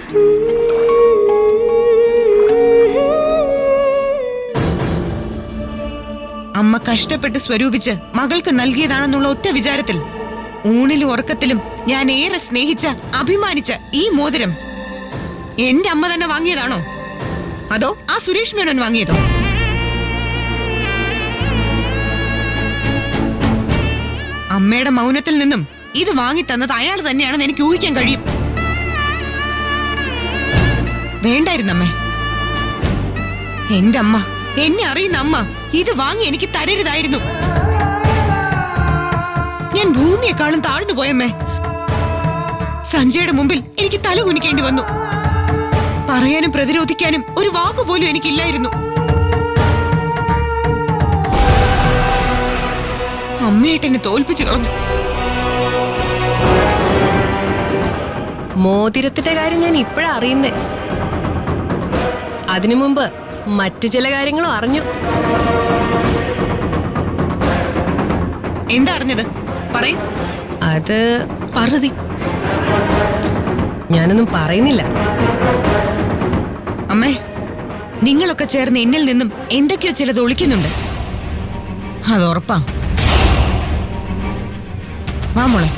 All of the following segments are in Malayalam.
അമ്മ കഷ്ടപ്പെട്ട് സ്വരൂപിച്ച് മകൾക്ക് നൽകിയതാണെന്നുള്ള ഒറ്റ വിചാരത്തിൽ ഊണിലും ഉറക്കത്തിലും ഞാൻ ഏറെ സ്നേഹിച്ച അഭിമാനിച്ച ഈ മോതിരം എന്റെ അമ്മ തന്നെ വാങ്ങിയതാണോ അതോ ആ സുരേഷ് മേനോൻ വാങ്ങിയതോ? അമ്മയുടെ മൗനത്തിൽ നിന്നും ഇത് വാങ്ങി തന്നത് അയാൾ തന്നെയാണെന്ന് എനിക്ക് ഊഹിക്കാൻ കഴിയും. വേണ്ടായിരുന്നമ്മേ, എന്റെ അമ്മ, എന്നെ അറിയുന്ന അമ്മ ഇത് വാങ്ങി എനിക്ക് തരരുതായിരുന്നു. ഞാൻ ഭൂമിയെക്കാളും താഴ്ന്നു പോയമ്മേ. സഞ്ജയുടെ മുമ്പിൽ എനിക്ക് തല കുനിക്കേണ്ടി വന്നു. പറയാനും പ്രതിരോധിക്കാനും ഒരു വാക്കുപോലും എനിക്കില്ലായിരുന്നു. അമ്മയായിട്ട് എന്നെ തോൽപ്പിച്ചു കളഞ്ഞു. മോതിരത്തിന്റെ കാര്യം ഞാൻ ഇപ്പോഴാ അറിയുന്നേ. അതിനു മുമ്പ് മറ്റു ചില കാര്യങ്ങളും അറിഞ്ഞു. എന്താ അറിഞ്ഞത്? പറയൂ. അത് പാർവതി, ഞാനൊന്നും പറയുന്നില്ല. അമ്മേ, നിങ്ങളൊക്കെ ചേർന്ന് എന്നിൽ നിന്നും എന്തൊക്കെയോ ചിലത് ഒളിക്കുന്നുണ്ട്. അത് ഉറപ്പാ. വാ മോളെ.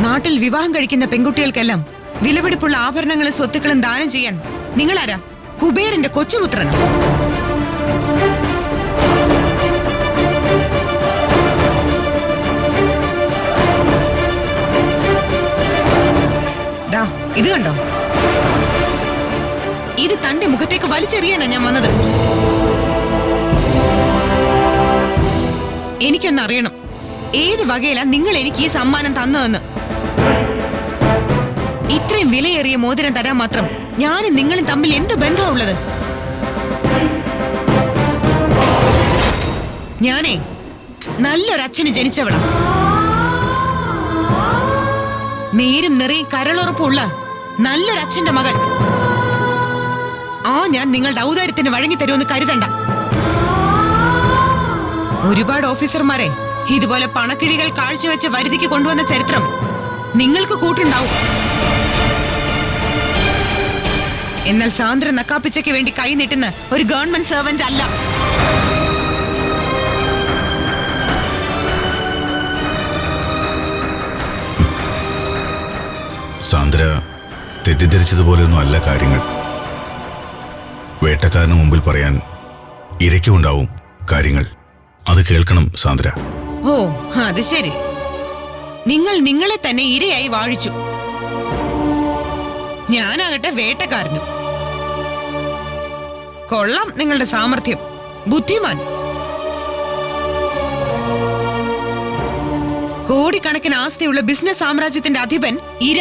നാട്ടിൽ വിവാഹം കഴിക്കുന്ന പെൺകുട്ടികൾക്കെല്ലാം വിലപിടിപ്പുള്ള ആഭരണങ്ങളും സ്വത്തുക്കളും ദാനം ചെയ്യാൻ നിങ്ങളാരാ? കുബേരന്റെ കൊച്ചുപുത്രനോ? ദാ ഇത് കണ്ടോ? ഇത് തന്റെ മുഖത്തേക്ക് വലിച്ചെറിയാനാ ഞാൻ വന്നത്. എനിക്കൊന്നറിയണം, ഏത് വകയിലാ നിങ്ങൾ എനിക്ക് ഈ സമ്മാനം തന്നതെന്ന്. ഇത്രയും വിലയേറിയ മോതിരം തരാൻ മാത്രം ഞാനും നിങ്ങളും തമ്മിൽ എന്ത് ബന്ധമുള്ളത്? ഞാനേ നല്ലൊരച്ഛന് ജനിച്ചവളാ. നേരും നിറയും കരളുറപ്പുള്ള നല്ലൊരച്ഛന്റെ മകൾ. ഞാൻ നിങ്ങളുടെ ഔദാര്യത്തിന് വഴങ്ങിത്തരുമെന്ന് കരുതണ്ട. ഒരുപാട് ഓഫീസർമാരെ ഇതുപോലെ പണക്കിഴികൾ കാഴ്ചവെച്ച് വരുതിക്ക് കൊണ്ടുവന്ന ചരിത്രം നിങ്ങൾക്ക് കൂട്ടുണ്ടാവും. എന്നാൽ സാന്ദ്ര നക്കാപ്പിച്ചയ്ക്ക് വേണ്ടി കൈ നീട്ടുന്ന ഒരു ഗവൺമെന്റ് സർവന്റ് അല്ല. സാന്ദ്ര തെറ്റിദ്ധരിച്ചതുപോലെയൊന്നും അല്ല കാര്യങ്ങൾ. വേട്ടക്കാരന് മുമ്പിൽ പറയാൻ ഇരയ്ക്കുണ്ടാവും കാര്യങ്ങൾ. അത് കേൾക്കണം സാന്ദ്ര. ഓ, അത് ശരി. നിങ്ങൾ നിങ്ങളെ തന്നെ ഇരയായി വാഴിച്ചു. ഞാനാകട്ടെ വേട്ടക്കാരനും. കൊള്ളാം നിങ്ങളുടെ സാമർഥ്യം. ബുദ്ധിമാൻ. കോടിക്കണക്കിന് ആസ്തിയുള്ള ബിസിനസ് സാമ്രാജ്യത്തിന്റെ അധിപൻ ഇര.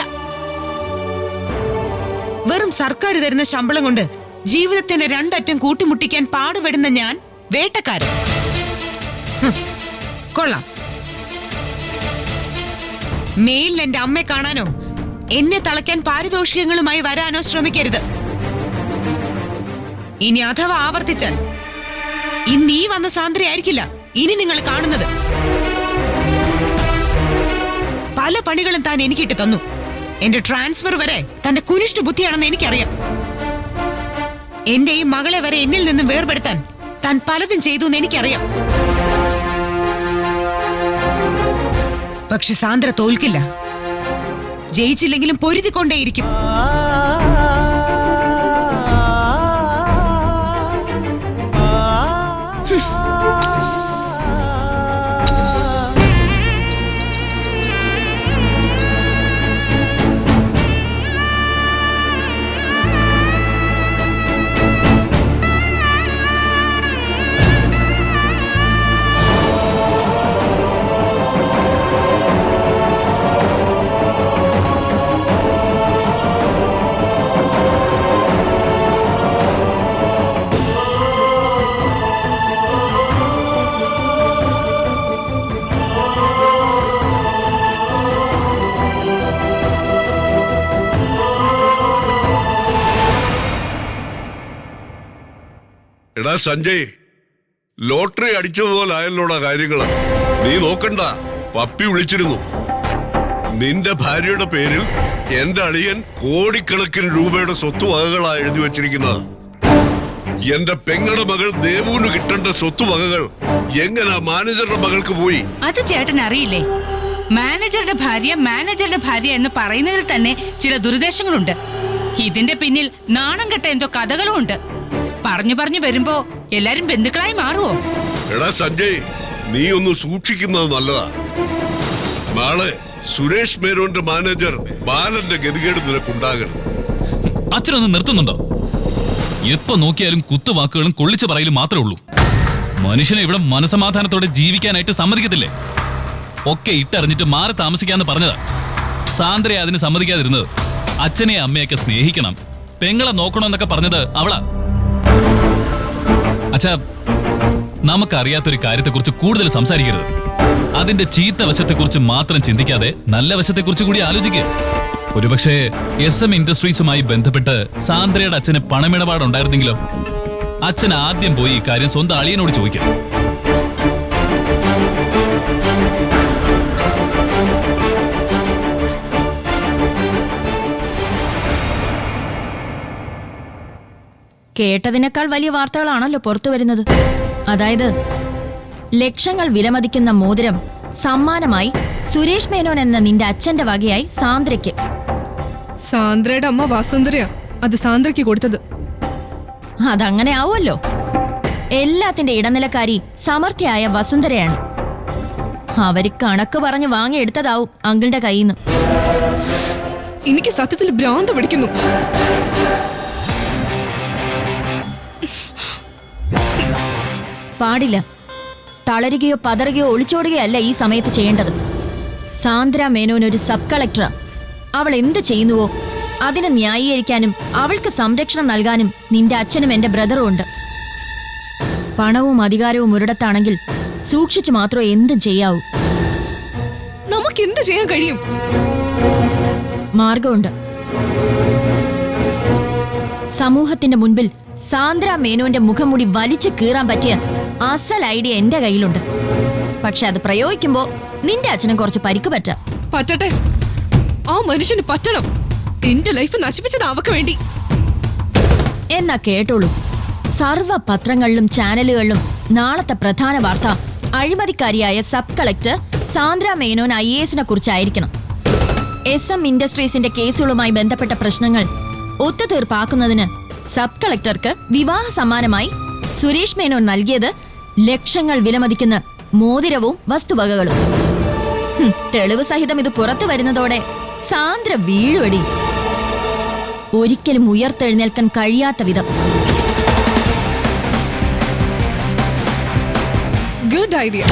വെറും സർക്കാർ തരുന്ന ശമ്പളം കൊണ്ട് ജീവിതത്തിന്റെ രണ്ടറ്റം കൂട്ടിമുട്ടിക്കാൻ പാടുപെടുന്ന ഞാൻ വേട്ടക്കാരൻ. കൊള്ളാം. മേലിൽ എന്റെ അമ്മയെ കാണാനോ എന്നെ തളയ്ക്കാൻ പാരിതോഷികങ്ങളുമായി വരാനോ ശ്രമിക്കരുത്. ഇനി അഥവാ ആവർത്തിച്ചാൽ ഇന്ന് ഈ വന്ന സാന്ദ്രയായിരിക്കില്ല ഇനി നിങ്ങൾ കാണുന്നത്. പല പണികളും താൻ എനിക്കിട്ട് തന്നു. എന്റെ ട്രാൻസ്ഫർ വരെ തന്റെ കുനിഷ്ഠ ബുദ്ധിയാണെന്ന് എനിക്കറിയാം. എന്റെ ഈ മകളെ വരെ എന്നിൽ നിന്നും വേർപെടുത്താൻ താൻ പലതും ചെയ്തു എന്ന് എനിക്കറിയാം. പക്ഷെ സാന്ദ്ര തോൽക്കില്ല. ജയിച്ചില്ലെങ്കിലും പൊരുതിക്കൊണ്ടേയിരിക്കും. സഞ്ജയ്, ലോട്ടറി അടിച്ചതുപോലായല്ലോടാ കാര്യങ്ങള്. നീ നോക്കണ്ട, പപ്പി വിളിച്ചിരുന്നു. നിന്റെ ഭാര്യയുടെ പേരിൽ എന്റെ അളിയൻ കോടിക്കണക്കിന് രൂപയുടെ സ്വത്തുവകകളാ എഴുതി വെച്ചിരിക്കുന്നത്. എന്റെ പെങ്ങളുടെ മകൾ ദേവുവിന് കിട്ടേണ്ട സ്വത്തുവകകൾ എങ്ങനാ മാനേജറുടെ മകൾക്ക് പോയി? അത് ചേട്ടൻ അറിയില്ലേ? മാനേജറുടെ ഭാര്യ എന്ന് പറയുന്നതിൽ തന്നെ ചില ദുരുദ്ദേശങ്ങളുണ്ട്. ഇതിന്റെ പിന്നിൽ നാണം കെട്ട എന്തോ കഥകളും ഉണ്ട്. പറഞ്ഞു വരുമ്പോ എല്ലാരും ബന്ധുക്കളായി മാറുവോ? എടാ സഞ്ജയ്, നീ ഒന്ന് സൂക്ഷിക്കുന്നത് നല്ലതാ. നാളെ സുരേഷ് മേനോന്റെ മാനേജർ ബാലന്റെ ഗതികേട് നിനക്കുണ്ടാകരുത്. അച്ഛനൊന്ന് നിർത്തുന്നുണ്ടോ? എപ്പോ നോക്കിയാലും കുത്തുവാക്കുകളും കൊള്ളിച്ചു പറയലും മാത്രമേ ഉള്ളൂ. മനുഷ്യനെ ഇവിടെ മനസമാധാനത്തോടെ ജീവിക്കാനായിട്ട് സമ്മതിക്കത്തില്ലേ? ഒക്കെ ഇട്ടറിഞ്ഞിട്ട് മാറി താമസിക്കാന്ന് പറഞ്ഞതാ. സാന്ദ്രയെ അതിന് സമ്മതിക്കാതിരുന്നത്. അച്ഛനെ അമ്മയൊക്കെ സ്നേഹിക്കണം, പെങ്ങളെ നോക്കണമെന്നൊക്കെ പറഞ്ഞത് അവളാ. അച്ഛാ, നമുക്കറിയാത്തൊരു കാര്യത്തെക്കുറിച്ച് കൂടുതൽ സംസാരിക്കരുത്. അതിന്റെ ചീത്ത വശത്തെക്കുറിച്ച് മാത്രം ചിന്തിക്കാതെ നല്ല വശത്തെക്കുറിച്ച് കൂടി ആലോചിക്കുക. ഒരുപക്ഷെ SM ഇൻഡസ്ട്രീസുമായി ബന്ധപ്പെട്ട് സാന്ദ്രയുടെ അച്ഛന് പണമിടപാടുണ്ടായിരുന്നെങ്കിലോ? അച്ഛൻ ആദ്യം പോയി ഈ കാര്യം സ്വന്തം അളിയനോട് ചോദിക്കാം. കേട്ടതിനേക്കാൾ വലിയ വാർത്തകളാണല്ലോ പുറത്തു വരുന്നത്. അതായത് ലക്ഷങ്ങൾ വിലമതിക്കുന്ന മോതിരം സമ്മാനമായി സുരേഷ് മേനോൻ എന്ന നിന്റെ അച്ഛന്റെ വകയായി സാന്ദ്രയ്ക്ക്. സാന്ദ്രയുടെ അമ്മ വസുന്ധരയാ അത് സാന്ദ്രയ്ക്ക് കൊടുത്തത്. അതങ്ങനെ ആവുമല്ലോ. എല്ലാത്തിന്റെ ഇടനിലക്കാരി സമർത്ഥയായ വസുന്ധരയാണ്. അവര് കണക്ക് പറഞ്ഞ് വാങ്ങിയെടുത്തതാവും അങ്കിളുടെ കയ്യിൽ നിന്ന്. എനിക്ക് സത്യത്തിൽ ഭ്രാന്ത് പിടിക്കുന്നു. പാടില്ല. തളരുകയോ പതറുകയോ ഒളിച്ചോടുകയോ അല്ല ഈ സമയത്ത് ചെയ്യേണ്ടത്. സാന്ദ്ര മേനോൻ ഒരു സബ് കളക്ടറാ. അവൾ എന്ത് ചെയ്യുന്നുവോ അതിനെ ന്യായീകരിക്കാനും അവൾക്ക് സംരക്ഷണം നൽകാനും നിന്റെ അച്ഛനും എന്റെ ബ്രദറും ഉണ്ട്. പണവും അധികാരവും ഒരിടത്താണെങ്കിൽ സൂക്ഷിച്ചു മാത്രമേ എന്തും ചെയ്യാവൂ. നമുക്ക് എന്ത് ചെയ്യാൻ കഴിയും? മാർഗമുണ്ട്. സമൂഹത്തിന്റെ മുൻപിൽ സാന്ദ്ര മേനോന്റെ മുഖംമുടി വലിച്ചു കീറാൻ പറ്റിയ അസൽ ഐഡിയ എന്റെ കയ്യിലുണ്ട്. പക്ഷെ അത് പ്രയോഗിക്കുമ്പോ നിന്റെ അച്ഛനും കുറച്ച് പരിക്ക് പറ്റാം. പറ്റട്ടെ, ആ മനുഷ്യന് പറ്റണം. എന്റെ ലൈഫ് നശിപ്പിച്ചത് അവക്ക് വേണ്ടി. എന്നാ കേട്ടോളൂ. സർവ്വ പത്രങ്ങളിലും ചാനലുകളിലും നാളത്തെ പ്രധാന വാർത്ത അഴിമതിക്കാരിയായ sub collector Sandra Menon IAS കുറിച്ചായിരിക്കണം. SM ഇൻഡസ്ട്രീസിന്റെ കേസുകളുമായി ബന്ധപ്പെട്ട പ്രശ്നങ്ങൾ ഒത്തുതീർപ്പാക്കുന്നതിന് സബ് കളക്ടർക്ക് വിവാഹ സമ്മാനമായി സുരേഷ് മേനോൻ നൽകിയത് ലക്ഷങ്ങൾ വിലമതിക്കുന്ന മോതിരവും വസ്തുവകകളും. തെളിവ് സഹിതം ഇത് പുറത്തു വരുന്നതോടെ സാന്ദ്ര വീഴുവടി. ഒരിക്കലും ഉയർത്തെഴുന്നേൽക്കാൻ കഴിയാത്ത വിധം. Good idea.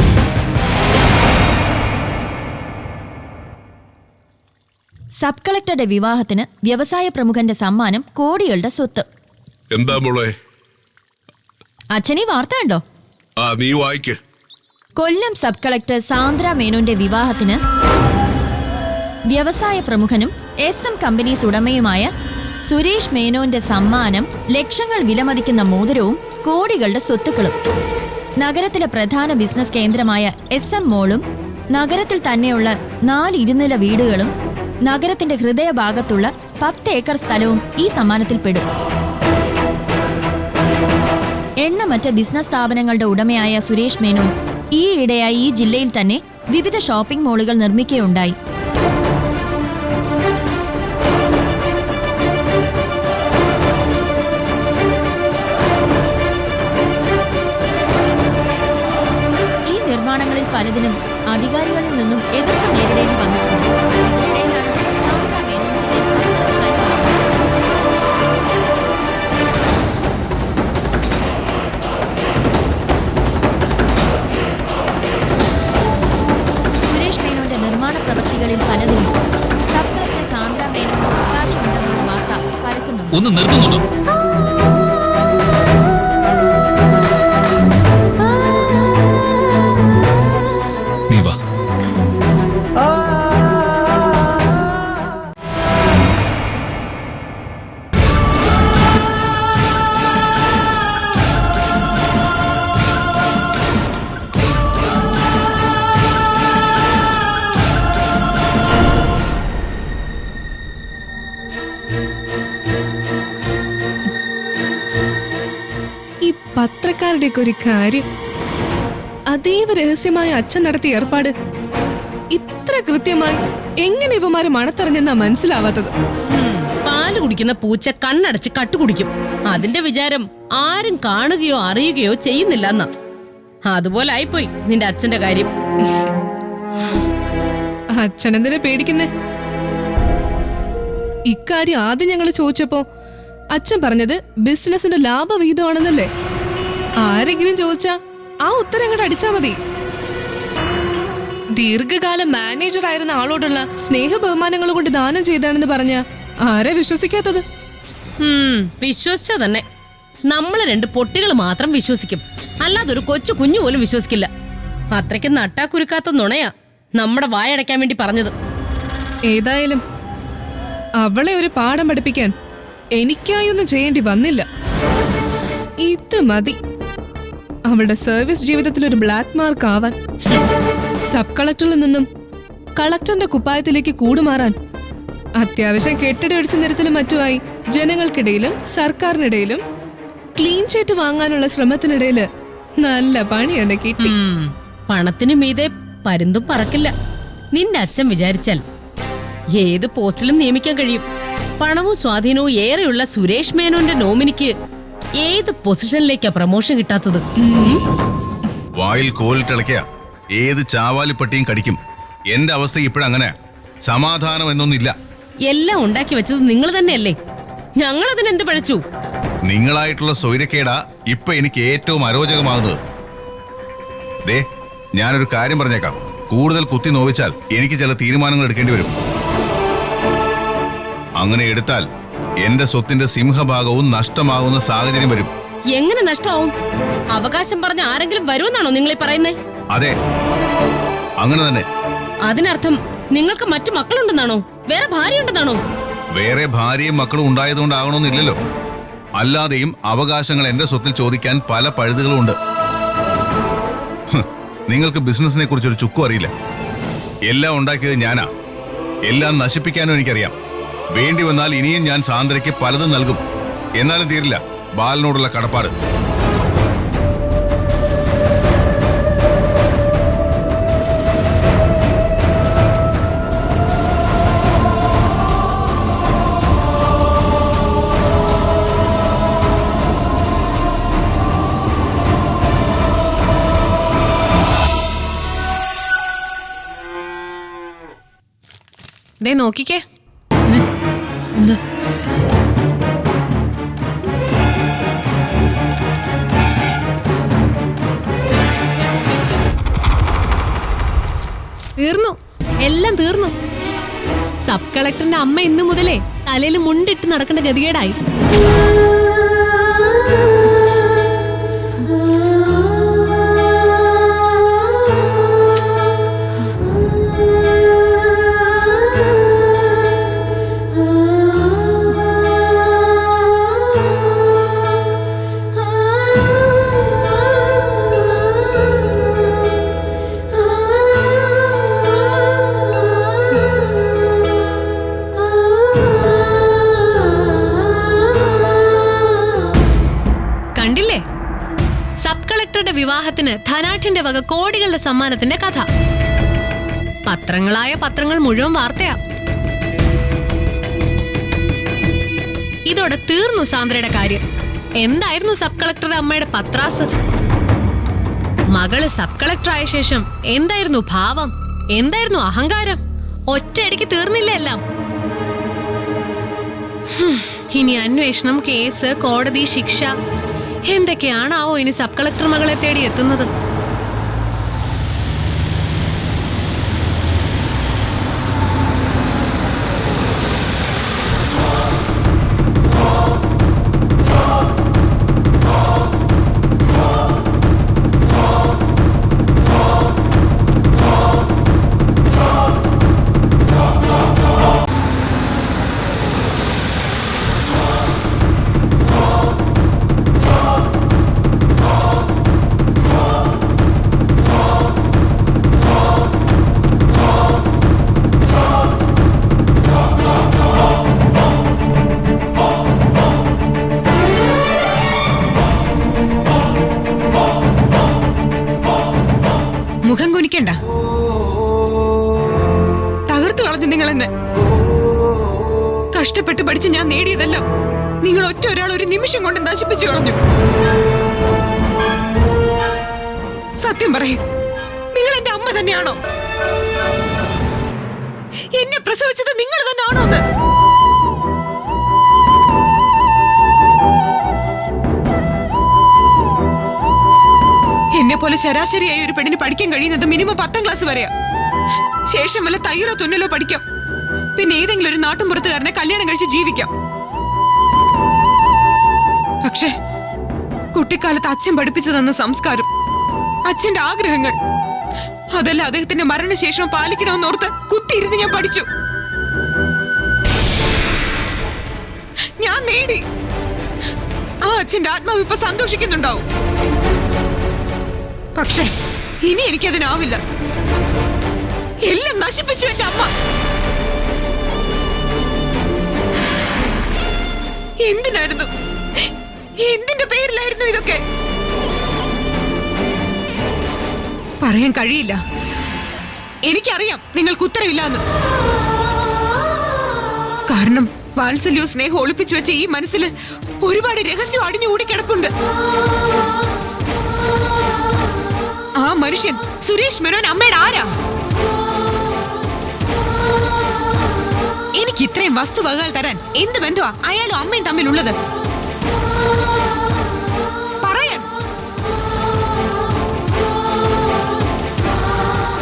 സബ് കളക്ടറുടെ വിവാഹത്തിന് വ്യവസായ പ്രമുഖന്റെ സമ്മാനം കോടികളുടെ സ്വത്ത്. എന്താ മോളെ? അച്ഛനീ വാർത്ത കണ്ടോ? നീ വായിക്ക്. കൊല്ലം സബ് കളക്ടർ സാന്ദ്ര മേനോന്റെ വിവാഹത്തിന് വ്യവസായ പ്രമുഖനും SM കമ്പനീസ് ഉടമയുമായ സുരേഷ് മേനോന്റെ സമ്മാനം ലക്ഷങ്ങൾ വിലമതിക്കുന്ന മോതിരവും കോടികളുടെ സ്വത്തുക്കളും. നഗരത്തിലെ പ്രധാന ബിസിനസ് കേന്ദ്രമായ SM മോളും നഗരത്തിൽ തന്നെയുള്ള 4 ഇരുനില വീടുകളും നഗരത്തിന്റെ ഹൃദയഭാഗത്തുള്ള 10 ഏക്കർ സ്ഥലവും ഈ സമ്മാനത്തിൽ പെടും. എണ്ണമറ്റ ബിസിനസ് സ്ഥാപനങ്ങളുടെ ഉടമയായ സുരേഷ് മേനോൻ ഈയിടെയായി ഈ ജില്ലയിൽ തന്നെ വിവിധ ഷോപ്പിംഗ് മാളുകൾ നിർമ്മിക്കുകയുണ്ടായി. ഈ നിർമ്മാണങ്ങളിൽ പലതിനും അധികാരികളിൽ നിന്നും എതിർപ്പ് നേരിടേണ്ടി വന്നിട്ടുണ്ട്. ഇതിനിടയിലാണ് സാന്ദ്ര മേനോൻ ജില്ലയിൽ സബ് സുരേഷ് മേനോന്റെ നിർമ്മാണ പ്രവൃത്തികളിൽ പലതിനും സബ് കളക്ടർ സാന്ദ്ര മേനോൻ അവകാശമുണ്ടെന്നുള്ള വാർത്ത പരക്കുന്നുണ്ട്. ഒന്ന് നിർത്തുന്നുണ്ടോ? നീ വാ. ആൾക്കാരുടെയൊക്കെ ഒരു കാര്യം. അതീവ രഹസ്യമായ അച്ഛൻ നടത്തിയ ഏർപ്പാട് ഇത്ര കൃത്യമായി എങ്ങനെ ഇവന്മാര് മണത്തറിഞ്ഞെന്നാ മനസ്സിലാവാത്തത്. പാല് കുടിക്കുന്ന പൂച്ച കണ്ണടച്ച് കട്ടുകുടിക്കും. അതിന്റെ വിചാരം ആരും കാണുകയോ അറിയുകയോ ചെയ്യുന്നില്ല എന്നാ. അതുപോലെ ആയിപ്പോയി നിന്റെ അച്ഛന്റെ കാര്യം. അച്ഛനെന്തിനാ പേടിക്കുന്നേ? ഇക്കാര്യം ആദ്യം ഞങ്ങൾ ചോദിച്ചപ്പോ അച്ഛൻ പറഞ്ഞത് ബിസിനസിന്റെ ലാഭവിഹിതമാണെന്നല്ലേ. ആരെങ്കിലും ചോദിച്ചാ ആ ഉത്തരം അങ്ങോട്ട് അടിച്ചാ മതി. ദീർഘകാലം മാനേജർ ആയിരുന്ന ആളോടുള്ള സ്നേഹ ബഹുമാനങ്ങൾ കൊണ്ട് ദാനം ചെയ്താണെന്ന് പറഞ്ഞ ആരെ വിശ്വസിക്കാത്തത്? വിശ്വസിച്ച തന്നെ നമ്മള് രണ്ട് പൊട്ടികൾ മാത്രം വിശ്വസിക്കും. അല്ലാതെ ഒരു കൊച്ചു കുഞ്ഞു പോലും വിശ്വസിക്കില്ല. അത്രയ്ക്ക് നട്ടാക്കുരുക്കാത്ത നുണയാ നമ്മുടെ വായടയ്ക്കാൻ വേണ്ടി പറഞ്ഞത്. ഏതായാലും അവളെ ഒരു പാഠം പഠിപ്പിക്കാൻ എനിക്കായൊന്നും ചെയ്യേണ്ടി വന്നില്ല. ഇത് മതി അവളുടെ സർവീസ് ജീവിതത്തിൽ ഒരു ബ്ലാക്ക് മാർക്ക് ആവാൻ. സബ് കളക്ടറിൽ നിന്നും കളക്ടറിന്റെ കുപ്പായത്തിലേക്ക് കൂടുമാറാൻ അത്യാവശ്യം കെട്ടിടൊഴിച്ച നിരത്തിലും മറ്റുമായി ജനങ്ങൾക്കിടയിലും സർക്കാരിനിടയിലും ക്ലീൻ ചീറ്റ് വാങ്ങാനുള്ള ശ്രമത്തിനിടയില് നല്ല പണി എന്നെ കിട്ടി. പണത്തിനു മീതെ പരുന്തും പറക്കില്ല. നിന്റെ അച്ഛൻ വിചാരിച്ചാൽ ഏത് പോസ്റ്റിലും നിയമിക്കാൻ കഴിയും. പണവും സ്വാധീനവും ഏറെയുള്ള സുരേഷ് മേനോന്റെ നോമിനിക്ക് ഏത് പൊസിഷനിലേക്കാ പ്രമോഷൻ കിട്ടാത്തത്? വായിൽ കോലിട്ടിളക്കിയ ഏത് ചാവാലിപ്പട്ടിയും കടിക്കും. എന്റെ അവസ്ഥ ഇപ്പോഴങ്ങനെ. സമാധാനം എന്നൊന്നില്ല. എല്ലാം ഉണ്ടാക്കി വെച്ചത് നിങ്ങൾ തന്നെയല്ലേ? ഞങ്ങൾ അതിനെന്ത് പഴച്ചു? നിങ്ങളായിട്ടുള്ള സ്വൈരക്കേടാ ഇപ്പൊ എനിക്ക് ഏറ്റവും അരോചകമാകുന്നത്. ദേ, ഞാനൊരു കാര്യം പറഞ്ഞേക്കാം. കൂടുതൽ കുത്തി നോവിച്ചാൽ എനിക്ക് ചില തീരുമാനങ്ങൾ എടുക്കേണ്ടി വരും. അങ്ങനെ എടുത്താൽ എന്റെ സ്വത്തിന്റെ സിംഹഭാഗവും നഷ്ടമാകുന്ന സാഹചര്യം വരും. എങ്ങനെ നഷ്ടമാവും? അവകാശം പറഞ്ഞ ആരെങ്കിലും വരുമെന്നാണോ നിങ്ങൾ ഈ പറയുന്നേ? അതെ, അങ്ങനെ തന്നെ. അതിനർത്ഥം നിങ്ങൾക്ക് മറ്റു മക്കളുണ്ടെന്നാണോ? വേറെ ഭാര്യ ഉണ്ടെന്നാണോ? വേറെ ഭാര്യയും മക്കളും ഉണ്ടായതുകൊണ്ടാകണമെന്നില്ലല്ലോ. അല്ലാതെയും അവകാശങ്ങൾ എന്റെ സ്വത്തിൽ ചോദിക്കാൻ പല പഴുതുകളും ഉണ്ട്. നിങ്ങൾക്ക് ബിസിനസിനെ കുറിച്ചൊരു ചുക്കും അറിയില്ല. എല്ലാം ഉണ്ടാക്കിയത് ഞാനാ. എല്ലാം നശിപ്പിക്കാനും എനിക്കറിയാം. വേണ്ടി വന്നാൽ ഇനിയും ഞാൻ സാന്ദ്രയ്ക്ക് പലതും നൽകും. എന്നാലും തീരില്ല ബാലനോടുള്ള കടപ്പാട്. ദേ നോക്കിക്കേ. എന്താ? തീർന്നു, എല്ലാം തീർന്നു. സബ് കളക്ടറിന്റെ അമ്മ ഇന്നു മുതലേ തലയിൽ മുണ്ടിട്ട് നടക്കേണ്ട ഗതികേടായി. കണ്ടില്ലേ, സബ് കളക്ടറുടെ വിവാഹത്തിന് ധനാഠ്യന്റെ വക കോടികളുടെ സമ്മാനത്തിന്റെ കഥ. പത്രങ്ങളായ പത്രങ്ങൾ മുഴുവൻ വാർത്തയാ. ഇതോടെ തീർന്നു സാന്ദ്രയുടെ കാര്യം. എന്തായിരുന്നു സബ് കളക്ടറുടെ അമ്മയുടെ പത്രാസ്? മകള് സബ് കളക്ടർ ആയ ശേഷം എന്തായിരുന്നു ഭാവം, എന്തായിരുന്നു അഹങ്കാരം? ഒറ്റയടിക്ക് തീർന്നില്ല എല്ലാം. ഇനി അന്വേഷണം, കേസ്, കോടതി, ശിക്ഷ എന്തൊക്കെയാണാവോ ഇനി സബ് കളക്ടർ മകളെ തേടി എത്തുന്നത്? കഷ്ടപ്പെട്ട് പഠിച്ച് ഞാൻ നേടിയതല്ല നിങ്ങൾ ഒറ്റ ഒരാൾ ഒരു നിമിഷം കൊണ്ട് നശിപ്പിച്ചു കളഞ്ഞു. സത്യം പറയൂ, നിങ്ങൾ എന്റെ അമ്മ തന്നെയാണോ? എന്നെ പ്രസവിച്ചത് നിങ്ങൾ തന്നെയാണോ? എന്ന് എന്നെ പോലെ ശരാശരിയായി ഒരു പെണ്ണിന് പഠിക്കാൻ കഴിയുന്നത് മിനിമം 10ാം ക്ലാസ് വരെയാ. ശേഷം വല്ല തയ്യലോ തുന്നലോ പഠിക്കാം, പിന്നെ ഏതെങ്കിലും ഒരു നാട്ടുംപുറത്തുകാരനെ കല്യാണം കഴിച്ച് ജീവിക്കാം. പക്ഷേ കുട്ടിക്കാലത്ത് അച്ഛൻ പഠിപ്പിച്ചു തന്ന സംസ്കാരം, അച്ഛന്റെ ആഗ്രഹങ്ങൾ, അതെല്ലാം അദ്ദേഹത്തിന്റെ മരണശേഷം പാലിക്കണമെന്നോർത്ത് കുത്തിയിരുന്ന് ഞാൻ പഠിച്ചു. ഞാൻ നേടി. ആ അച്ഛന്റെ ആത്മാവ് ഇപ്പൊ സന്തോഷിക്കുന്നുണ്ടാവും. പക്ഷേ ഇനി എനിക്കതിനാവില്ല. എല്ലാം നശിപ്പിച്ചു എന്റെ അമ്മ. എന്തിനായിരുന്നു, എന്തിന്റെ പേരിലായിരുന്നു ഇതൊക്കെ? പറയാൻ കഴിയില്ല. എനിക്കറിയാം നിങ്ങൾക്ക് ഉത്തരവില്ലാന്ന്. കാരണം വാത്സല്യവും സ്നേഹം ഒളിപ്പിച്ചു വെച്ച ഈ മനസ്സിൽ ഒരുപാട് രഹസ്യം അടിഞ്ഞുകൂടി കിടപ്പുണ്ട്. ആ മനുഷ്യൻ സുരേഷ് മേനോൻ അമ്മയുടെ ആരാ? എനിക്ക് ഇത്രയും വസ്തുവകകൾ തരാൻ എന്ത് ബന്ധമാ അയാളും അമ്മയും തമ്മിലുള്ളത്? പറയാൻ.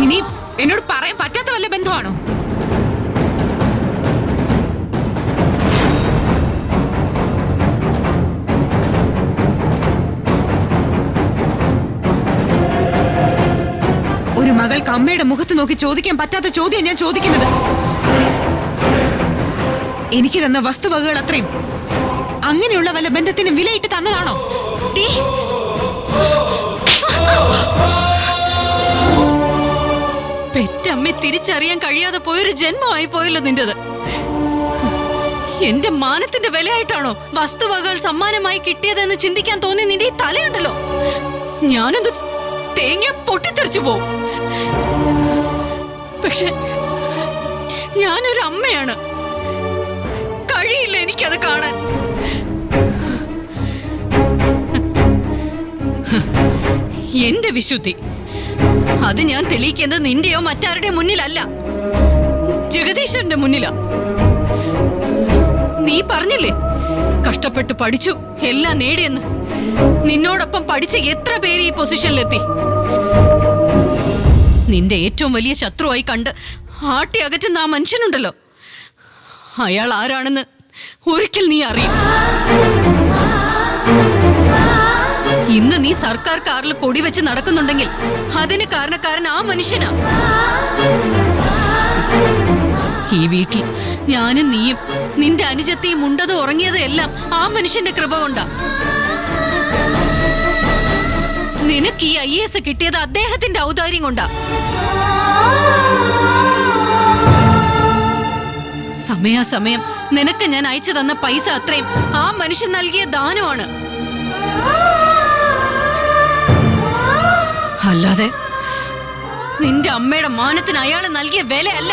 ഇനി എന്നോട് പറയാൻ പറ്റാത്ത വല്ല ബന്ധമാണോ? ഒരു മകൾക്ക് അമ്മയുടെ മുഖത്ത് നോക്കി ചോദിക്കാൻ പറ്റാത്ത ചോദ്യം ഞാൻ ചോദിക്കുന്നത്. എനിക്ക് തന്ന വസ്തുവകകൾ അത്രയും അങ്ങനെയുള്ള വല്ല ബന്ധത്തിനും വിലയിട്ട് തന്നതാണോ? പെറ്റമ്മ തിരിച്ചറിയാൻ കഴിയാതെ പോയൊരു ജന്മമായി പോയല്ലോ നിന്റേത്. എന്റെ മാനത്തിന്റെ വിലയായിട്ടാണോ വസ്തുവകകൾ സമ്മാനമായി കിട്ടിയതെന്ന് ചിന്തിക്കാൻ തോന്നി നിന്റെ ഈ തലയുണ്ടല്ലോ, ഞാനൊന്ന് തേങ്ങ പൊട്ടിത്തെറിച്ചു പോവും. പക്ഷെ ഞാനൊരു അമ്മയാണ്, കഴിയില്ല എനിക്കത് കാണാൻ. എന്റെ വിശുദ്ധി അത് ഞാൻ തെളിയിക്കുന്നത് നിന്റെയോ മറ്റാരുടെയോ മുന്നിലല്ല, ജഗദീശ്വരന്റെ മുന്നിലാ. നീ പറഞ്ഞില്ലേ കഷ്ടപ്പെട്ട് പഠിച്ചു എല്ലാം നേടിയെന്ന്. നിന്നോടൊപ്പം പഠിച്ച എത്ര പേര് ഈ പൊസിഷനിലെത്തി? നിന്റെ ഏറ്റവും വലിയ ശത്രുവായി കണ്ട് ആട്ടി അകറ്റുന്ന ആ മനുഷ്യനുണ്ടല്ലോ, അയാൾ ആരാണെന്ന് ഒരിക്കൽ നീ അറിയും. ഇന്ന് നീ സർക്കാർ കാറിൽ കൊടിവെച്ച് നടക്കുന്നുണ്ടെങ്കിൽ അതിന് കാരണക്കാരൻ ആ മനുഷ്യനാ. ഈ വീട്ടിൽ ഞാനും നീയും നിന്റെ അനുജത്തെയും ഉണ്ടത് ഉറങ്ങിയത് എല്ലാം ആ മനുഷ്യന്റെ കൃപ കൊണ്ടാ. നിനക്ക് ഈ IAS കിട്ടിയത് അദ്ദേഹത്തിന്റെ ഔദാര്യം കൊണ്ടാ. സമയാസമയം നിനക്ക് ഞാൻ അയച്ചു തന്ന പൈസ അത്രയും ആ മനുഷ്യൻ നൽകിയ ദാനമാണ്. അല്ലാതെ നിന്റെ അമ്മയുടെ മാനത്തിന് അയാൾ നൽകിയ വിലയല്ല.